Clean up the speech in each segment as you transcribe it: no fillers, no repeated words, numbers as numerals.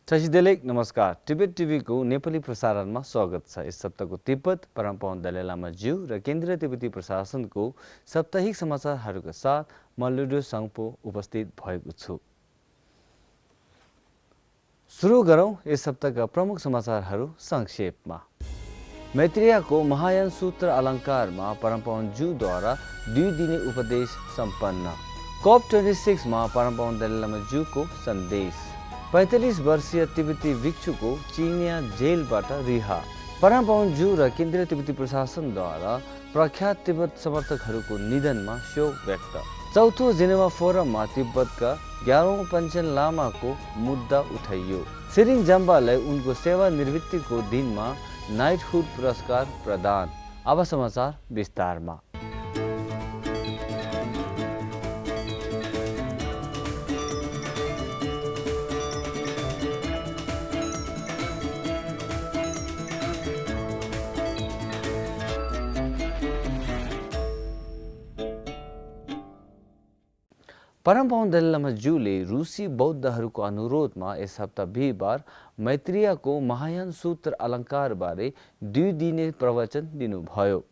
Tashi नमस्कार तिब्बत टिभीको नेपाली प्रसारणमा स्वागत छ। यस सप्ताहको तिब्बत परमपावन दलाई लामा ज्यू र केन्द्रीय तिब्बती प्रशासनको साप्ताहिक समाचारहरूका साथ म लुडो सङ्पो उपस्थित भएको छु। सुरु गरौँ यस सप्ताहका प्रमुख समाचारहरू संक्षेपमा। मैत्रेयको महायान सूत्र अलङ्कारमा परमपावन ज्यूद्वारा 2 दिने उपदेश सम्पन्न। COP26 मा परमपावन दलाई लामा ज्यूको सन्देश। 45 वर्षीय तिब्बती भिक्षुको चिनिया जेलबाट रिहा। परमपावन ज्यू र केन्द्रीय तिब्बती प्रशासनद्वारा प्रख्यात तिब्बत समर्थकहरूको निधनमा शोक व्यक्त। चौथो जेनेवा फोरममा तिब्बतका 11औं पञ्चेन लामाको मुद्दा उठाइयो। सिरिङ जाम्बालाई उनको सेवानिवृत्तिको दिनमा नाइटहुड पुरस्कार प्रदान। अब समाचार विस्तारमा। परमपावन दलाई लामा ज्यूले रुसी बौद्धहरूको अनुरोधमा यस हप्ता बिहिबार मैत्रेयको महायान सूत्र अलङ्कारबारे 2 दिने प्रवचन दिनुभयो।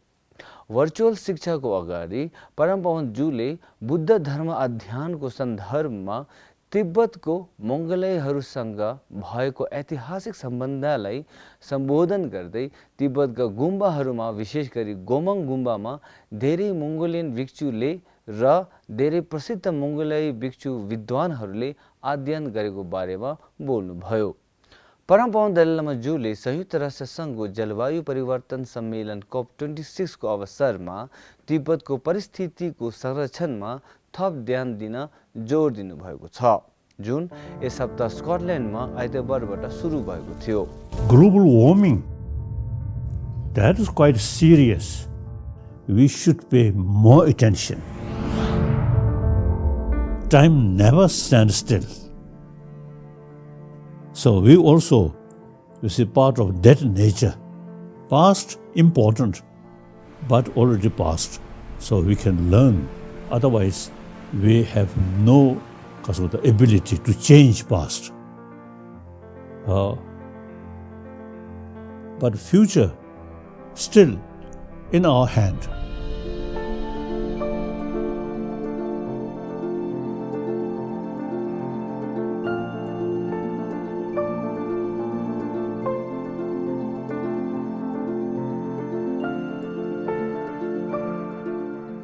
भर्चुअल शिक्षाको अगाडि परमपावन ज्यूले बुद्ध धर्म अध्ययनको सन्दर्भमा तिब्बतको मङ्गोलयहरूसँग भएको ऐतिहासिक सम्बन्धलाई सम्बोधन गर्दै तिब्बतका गुम्बाहरूमा विशेष गरी गोमङ गुम्बामा धेरै मङ्गोलियन भिक्षुले र धेरै प्रसिद्ध मङ्गोलियाई भिक्षु विद्वानहरूले अध्ययन गरेको बारेमा बोल्नुभयो। परमपावन दलाई लामा ज्यूले संयुक्त राष्ट्र सङ्घको जलवायु परिवर्तन सम्मेलन COP26 को अवसरमा तिब्बतको परिस्थितिको संरक्षणमा थप ध्यान दिन जोड दिनुभएको छ, जुन यस हप्ता स्कटल्यान्डमा आइतबारबाट सुरु भएको थियो। Global warming, that is quite serious. We should pay more attention. Time never stands still. So we also is a part of that nature. Past important, but already past. So we can learn. Otherwise, we have no the ability to change past. But future still in our hand.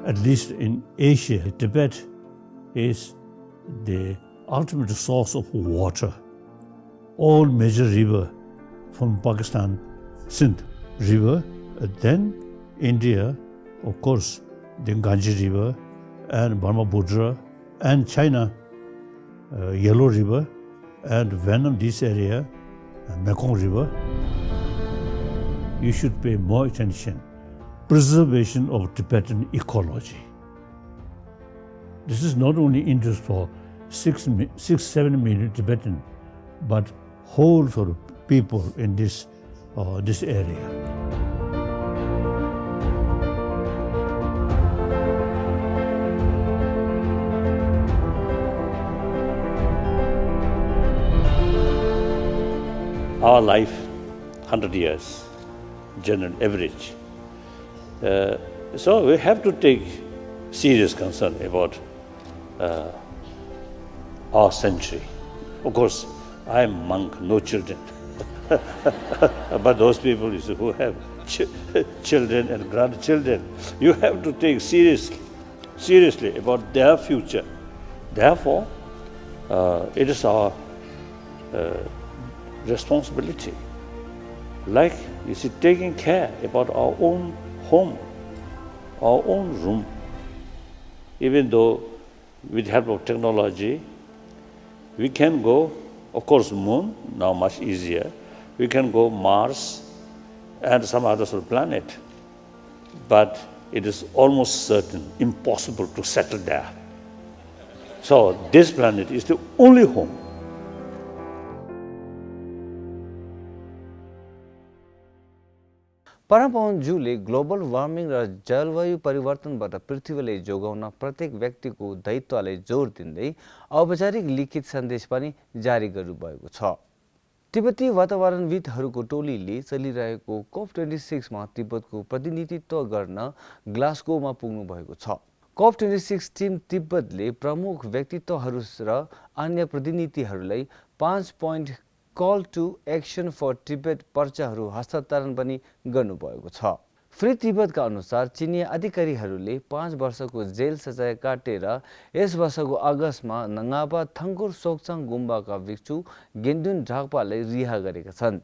At least in Asia, Tibet is the ultimate source of water. All major river from Pakistan, Sindh River, then India, of course, the Ganges River, and Brahmaputra, and China, Yellow River, and Vietnam, this area, Mekong River. You should pay more attention. Preservation of Tibetan ecology. This is not only interest for 6-7 million Tibetan, but whole sort of people in this area. Our life, 100 years, general average. So we have to take serious concern about our century. Of course, I am monk, no children. But those people who have children and grandchildren, you have to take seriously about their future. Therefore, it is our responsibility. Like, you see, taking care about our own home, our own room. Even though with help of technology, we can go, of course, moon, now much easier. We can go Mars and some other sort of planet. But it is almost certain, impossible to settle there. So this planet is the only home. परमपावन ज्यूले global warming र जलवायु परिवर्तनबाट पृथ्वीलाई जोगाउन प्रत्येक व्यक्तिको दायित्वलाई जोड दिँदै औपचारिक लिखित सन्देश पनि जारी गर्नुभएको छ। तिब्बती वातावरणविदहरूको टोलीले चलिरहेको COP26 मा तिब्बतको प्रतिनिधित्व गर्न ग्लास्गोमा पुग्नु भएको छ। COP26 टिम तिब्बतले प्रमुख व्यक्तित्वहरू र अन्य प्रतिनिधिहरूलाई 5 point call to action for Tibet पर्चाहरू हस्तान्तरण पनि गर्नुभएको छ। फ्री तिब्बतका अनुसार चिनिया अधिकारीहरूले 5 वर्षको जेल सजाय काटेर यस वर्षको अगस्तमा नङापा थङ्गुर सोक्चाङ गुम्बाका भिक्षु गेन्दुन ढाक्पालाई रिहा गरेका छन्।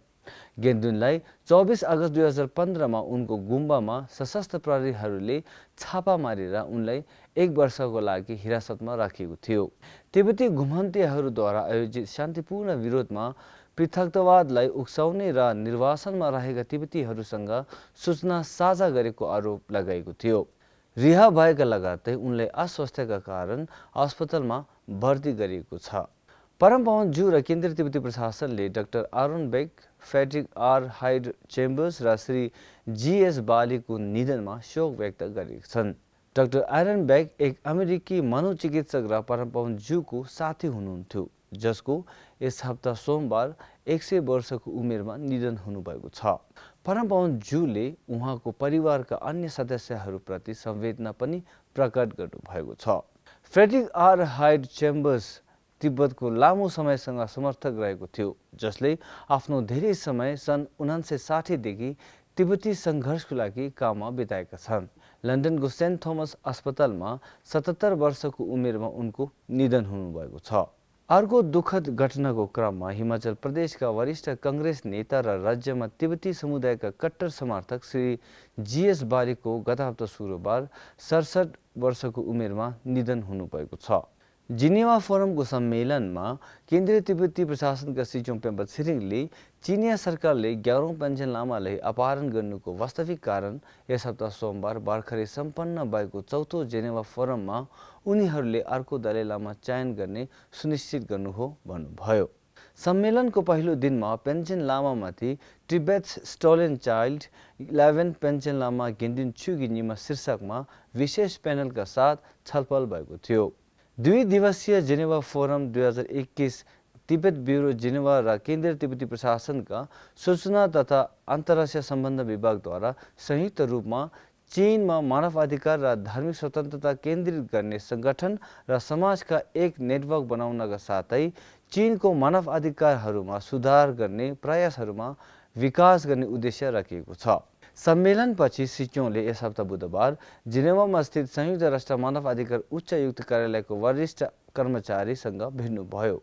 गेन्दुनलाई 24 अगस्त 2015 मा उनको गुम्बामा सशस्त्र प्रहरीहरूले छापा मारेर उनलाई 1 वर्षको लागि हिरासतमा राखिएको थियो। तिब्बती घुमन्तेहरूद्वारा आयोजित शान्तिपूर्ण विरोधमा पृथकतावादलाई उक्साउने र निर्वासनमा रहेका तिब्बतीहरूसँग सूचना साझा गरेको आरोप लगाएको थियो। रिहा भएका लगत्तै उनलाई अस्वास्थ्यका कारण अस्पतालमा भर्ती गरिएको छ। परमपावन जू र केन्द्रीय तिब्बती प्रशासनले doctor Aaron Beg, Frederick R Hyde Chambers र श्री GS बालीको निधनमा शोक व्यक्त गरेका छन्। डाक्टर आरोन बेग एक अमेरिकी मनोचिकित्सक र परमपावन जूको साथी हुनुहुन्थ्यो, जसको यस हप्ता सोमबार 100 वर्षको उमेरमा निधन हुनुभएको छ। परमपावन जूले उहाँको परिवारका अन्य सदस्यहरूप्रति संवेदना पनि प्रकट गर्नुभएको छ। फ्रेडरिक आर हाइड चेम्बर्स तिब्बतको लामो समयसँग समर्थक रहेको थियो, जसले आफ्नो धेरै समय सन् 1960 देखि तिब्बती सङ्घर्षको लागि काममा बिताएका छन्। लन्डनको सेन्ट थोमस अस्पतालमा 77 वर्षको उमेरमा उनको निधन हुनुभएको छ। अर्को दुःखद घटनाको क्रममा हिमाचल प्रदेशका वरिष्ठ काङ्ग्रेस नेता र राज्यमा तिब्बती समुदायका कट्टर समर्थक श्री GS बालीको गत हप्ता शुक्रबार 67 वर्षको उमेरमा निधन हुनुभएको छ। जिनेवा फोरमको सम्मेलनमा केन्द्रीय तिब्बती प्रशासनका सिचोङ पेम्पा छिरिङले चिनिया सरकारले 11औं पेन्सन लामालाई अपहरण गर्नुको वास्तविक कारण यस हप्ता सोमबार भर्खरै सम्पन्न भएको 4औं जेनेवा फोरममा उनीहरूले अर्को दलाई लामा चयन गर्ने सुनिश्चित गर्नु हो भन्नुभयो। सम्मेलनको पहिलो दिनमा पेन्सन लामामाथि तिब्बत स्टोलन चाइल्ड 11 पेन्सन लामा गेन्दुन छुगिनीमा शीर्षकमा विशेष पेनलका साथ छलफल भएको थियो। 2 दिवसीय Geneva forum 2021 Tibet bureau Geneva र केन्द्रीय तिब्बती प्रशासनका सूचना तथा अन्तर्राष्ट्रिय सम्बन्ध विभागद्वारा संयुक्त रूपमा चीनमा मानवाधिकार र धार्मिक स्वतन्त्रता केन्द्रित गर्ने सङ्गठन र समाजका एक नेटवर्क बनाउनका साथै चीनको मानवाधिकारहरूमा सुधार गर्ने प्रयासहरूमा विकास गर्ने उद्देश्य राखिएको छ। सम्मेलनपछि सिचोङले यस हप्ता बुधबार जिनेवामा स्थित संयुक्त राष्ट्र मानवाधिकार उच्चायुक्त कार्यालयको वरिष्ठ कर्मचारीसँग भेट्नुभयो।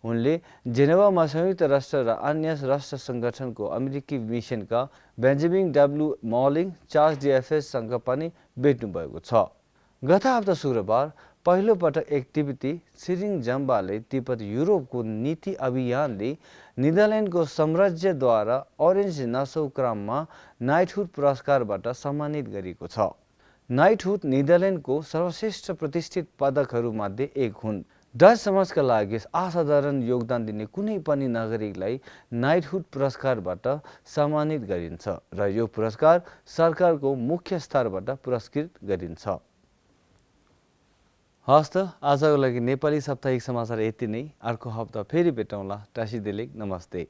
उनले जेनेवामा संयुक्त राष्ट्र र अन्य राष्ट्र सङ्गठनको अमेरिकी मिसनका बेन्जामिन W मलिङ, चार्ल्स DFSसँग पनि भेट्नुभएको छ। गत हप्ता शुक्रबार पहिलो पटक एक तिब्बती छिरिङ जम्बाले तिब्बत युरोपको नीति अभियानले नेदरल्यान्डको साम्राज्यद्वारा ओरेन्ज नासौ क्रममा नाइटहुड पुरस्कारबाट सम्मानित गरिएको छ। नाइटहुड नेदरल्यान्डको सर्वश्रेष्ठ प्रतिष्ठित पदकहरूमध्ये एक हुन्। डच समाजका लागि असाधारण योगदान दिने कुनै पनि नागरिकलाई नाइटहुड पुरस्कारबाट सम्मानित गरिन्छ र यो पुरस्कार सरकारको मुख्य स्तरबाट पुरस्कृत गरिन्छ। हस् त आजको लागि नेपाली साप्ताहिक समाचार यति नै। अर्को हप्ता फेरि भेटौँला। टासी दिलिक नमस्ते।